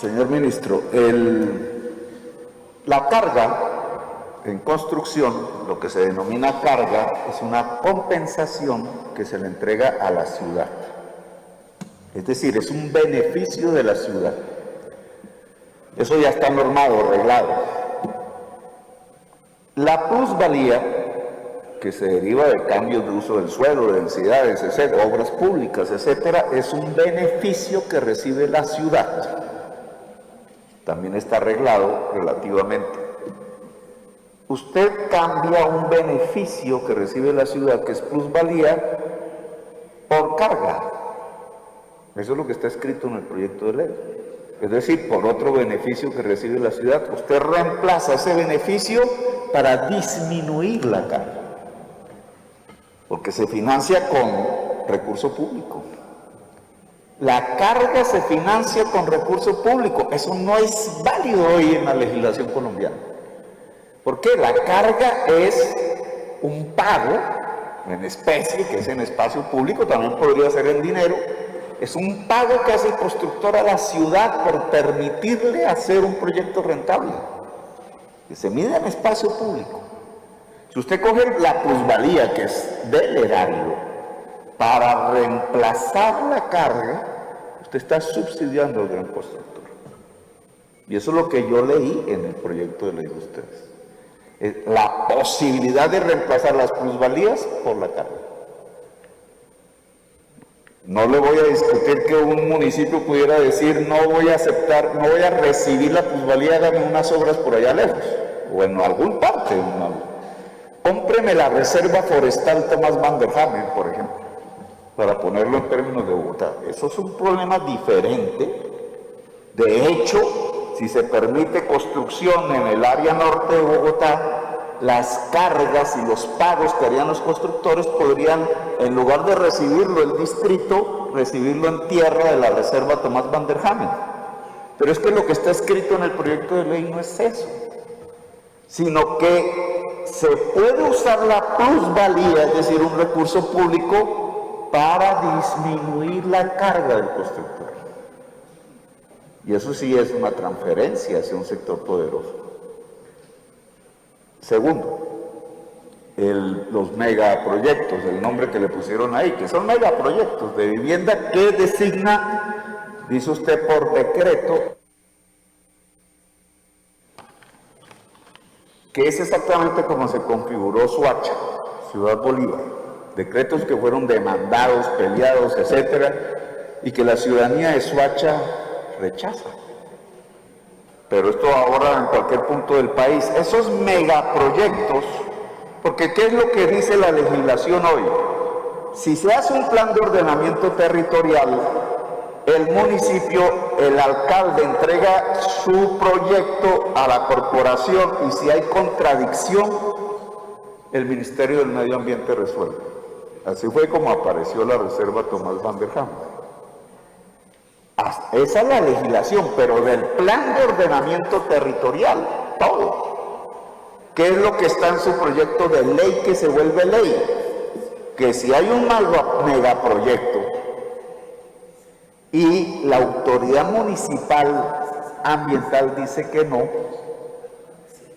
Señor ministro, la carga en construcción, lo que se denomina carga, es una compensación que se le entrega a la ciudad. Es decir, es un beneficio de la ciudad. Eso ya está normado, reglado. La plusvalía, que se deriva de cambios de uso del suelo, de densidades, etcétera, obras públicas, etcétera, es un beneficio que recibe la ciudad. También está arreglado relativamente. Usted cambia un beneficio que recibe la ciudad, que es plusvalía, por carga. Eso es lo que está escrito en el proyecto de ley. Es decir, por otro beneficio que recibe la ciudad, usted reemplaza ese beneficio para disminuir la carga. Porque se financia con recurso público. La carga se financia con recurso público. Eso no es válido hoy en la legislación colombiana. ¿Por qué? La carga es un pago en especie, que es en espacio público, también podría ser en dinero. Es un pago que hace el constructor a la ciudad por permitirle hacer un proyecto rentable, que se mide en espacio público. Si usted coge la plusvalía, que es del erario, para reemplazar la carga, usted está subsidiando al gran constructor. Y eso es lo que yo leí en el proyecto de ley de ustedes. La posibilidad de reemplazar las plusvalías por la carga. No le voy a discutir que un municipio pudiera decir no voy a aceptar, no voy a recibir la plusvalía, dame unas obras por allá lejos, o en algún parte. Cómpreme la reserva forestal Tomás Van der Hamen, por ejemplo, para ponerlo en términos de Bogotá. Eso es un problema diferente. De hecho, si se permite construcción en el área norte de Bogotá, las cargas y los pagos que harían los constructores podrían, en lugar de recibirlo el distrito, recibirlo en tierra de la reserva Tomás Van der Hamen. Pero es que lo que está escrito en el proyecto de ley no es eso, sino que se puede usar la plusvalía, es decir, un recurso público, para disminuir la carga del constructor. Y eso sí es una transferencia hacia un sector poderoso. Segundo, los megaproyectos, el nombre que le pusieron ahí, que son megaproyectos de vivienda que designa, dice usted, por decreto, que es exactamente como se configuró Soacha, Ciudad Bolívar, decretos que fueron demandados, peleados, etcétera, y que la ciudadanía de Soacha rechaza. Pero esto ahora en cualquier punto del país, esos megaproyectos, porque ¿qué es lo que dice la legislación hoy? Si se hace un plan de ordenamiento territorial, el municipio, el alcalde entrega su proyecto a la corporación y si hay contradicción, el Ministerio del Medio Ambiente resuelve. Así fue como apareció la reserva Tomás Van der Hamen. Esa es la legislación, pero del plan de ordenamiento territorial, todo. ¿Qué es lo que está en su proyecto de ley que se vuelve ley? Que si hay un megaproyecto y la autoridad municipal ambiental dice que no,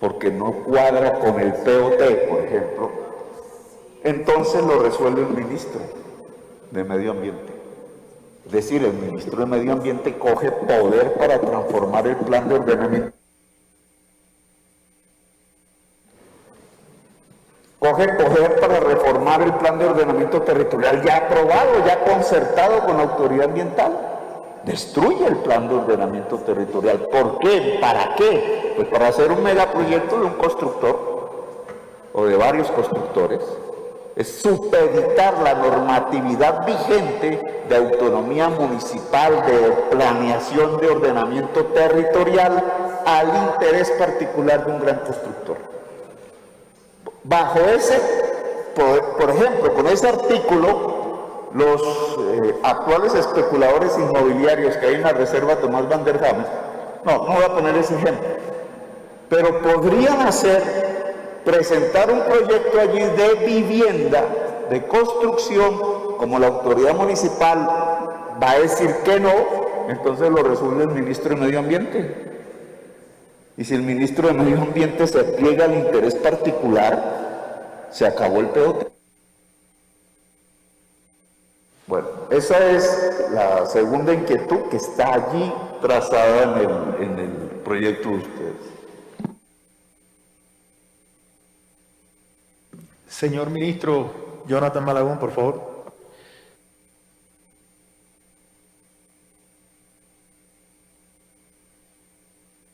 porque no cuadra con el POT, por ejemplo, entonces lo resuelve el ministro de Medio Ambiente. Es decir, el ministro de Medio Ambiente coge poder para transformar el plan de ordenamiento. Coge poder para reformar el plan de ordenamiento territorial ya aprobado, ya concertado con la autoridad ambiental. Destruye el plan de ordenamiento territorial. ¿Por qué? ¿Para qué? Pues para hacer un megaproyecto de un constructor o de varios constructores. Es supeditar la normatividad vigente de autonomía municipal, de planeación de ordenamiento territorial al interés particular de un gran constructor. Bajo ese, por ejemplo, con ese artículo, los actuales especuladores inmobiliarios que hay en la reserva Tomás Van der Hamen, no voy a poner ese ejemplo, pero podrían presentar un proyecto allí de vivienda, de construcción, como la autoridad municipal va a decir que no, entonces lo resuelve el ministro de Medio Ambiente. Y si el ministro de Medio Ambiente se pliega al interés particular, se acabó el peote. Bueno, esa es la segunda inquietud que está allí trazada en el proyecto de ustedes. Señor ministro Jonathan Malagón, por favor.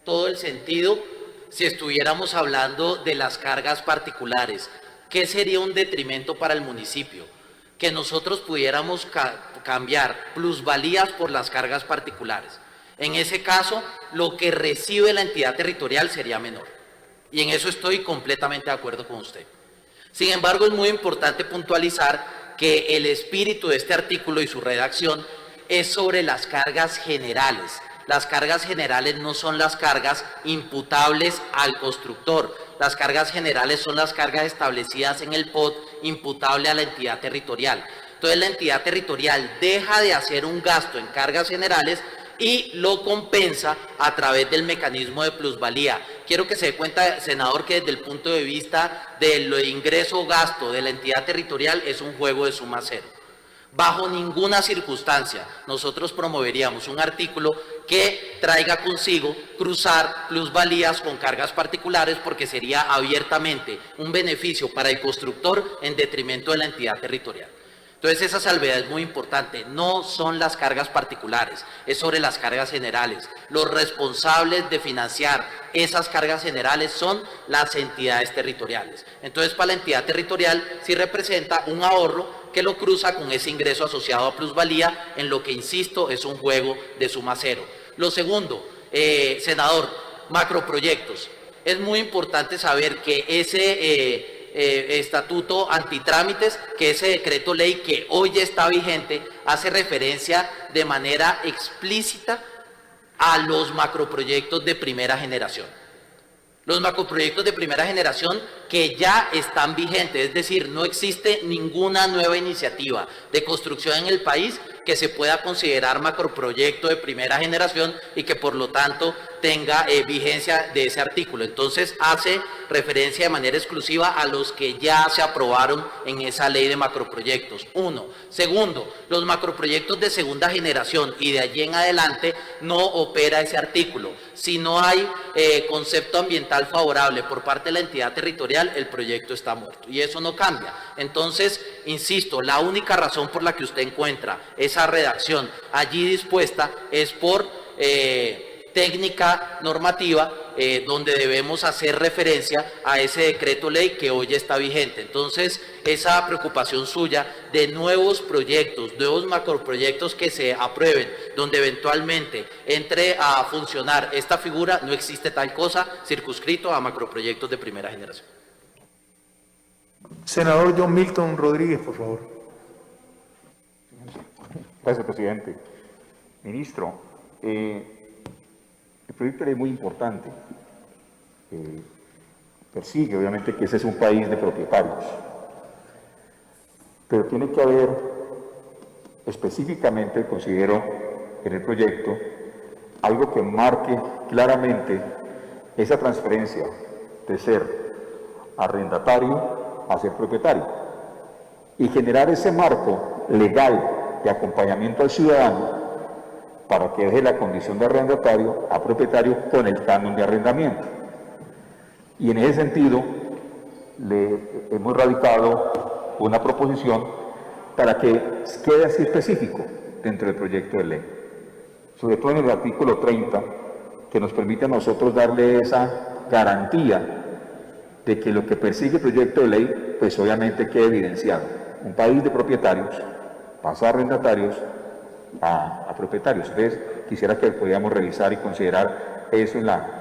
Todo el sentido si estuviéramos hablando de las cargas particulares. ¿Qué sería un detrimento para el municipio? Que nosotros pudiéramos cambiar plusvalías por las cargas particulares. En ese caso, lo que recibe la entidad territorial sería menor. Y en eso estoy completamente de acuerdo con usted. Sin embargo, es muy importante puntualizar que el espíritu de este artículo y su redacción es sobre las cargas generales. Las cargas generales no son las cargas imputables al constructor. Las cargas generales son las cargas establecidas en el POT imputable a la entidad territorial. Entonces la entidad territorial deja de hacer un gasto en cargas generales y lo compensa a través del mecanismo de plusvalía. Quiero que se dé cuenta, senador, que desde el punto de vista del ingreso o gasto de la entidad territorial es un juego de suma cero. Bajo ninguna circunstancia nosotros promoveríamos un artículo que traiga consigo cruzar plusvalías con cargas particulares, porque sería abiertamente un beneficio para el constructor en detrimento de la entidad territorial. Entonces esa salvedad es muy importante, no son las cargas particulares, es sobre las cargas generales. Los responsables de financiar esas cargas generales son las entidades territoriales. Entonces para la entidad territorial sí representa un ahorro que lo cruza con ese ingreso asociado a plusvalía, en lo que, insisto, es un juego de suma cero. Lo segundo, senador, macroproyectos. Es muy importante saber que ese estatuto antitrámites, que ese decreto ley que hoy ya está vigente, hace referencia de manera explícita a los macroproyectos de primera generación. Los macroproyectos de primera generación que ya están vigentes, es decir, no existe ninguna nueva iniciativa de construcción en el país que se pueda considerar macroproyecto de primera generación y que por lo tanto tenga vigencia de ese artículo. Entonces hace referencia de manera exclusiva a los que ya se aprobaron en esa ley de macroproyectos. Uno. Segundo, los macroproyectos de segunda generación y de allí en adelante no opera ese artículo. Si no hay concepto ambiental favorable por parte de la entidad territorial, el proyecto está muerto y eso no cambia. Entonces, insisto, la única razón por la que usted encuentra esa redacción allí dispuesta es por técnica normativa, donde debemos hacer referencia a ese decreto ley que hoy está vigente. Entonces, esa preocupación suya de nuevos proyectos, nuevos macroproyectos que se aprueben, donde eventualmente entre a funcionar esta figura, no existe tal cosa, circunscrito a macroproyectos de primera generación. Senador John Milton Rodríguez, por favor. Gracias, presidente. Ministro, el proyecto es muy importante. Persigue, obviamente, que ese es un país de propietarios. Pero tiene que haber, específicamente, considero, en el proyecto, algo que marque claramente esa transferencia de ser arrendatario a ser propietario y generar ese marco legal de acompañamiento al ciudadano para que deje la condición de arrendatario a propietario con el canon de arrendamiento. Y en ese sentido, le hemos radicado una proposición para que quede así específico dentro del proyecto de ley, sobre todo en el artículo 30, que nos permite a nosotros darle esa garantía de que lo que persigue el proyecto de ley, pues obviamente quede evidenciado. Un país de propietarios pasa a arrendatarios a propietarios. Entonces, quisiera que pudiéramos revisar y considerar eso en la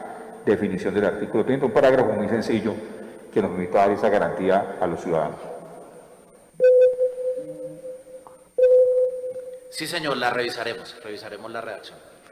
definición del artículo 30, un parágrafo muy sencillo que nos permita dar esa garantía a los ciudadanos. Sí, señor, la revisaremos la redacción.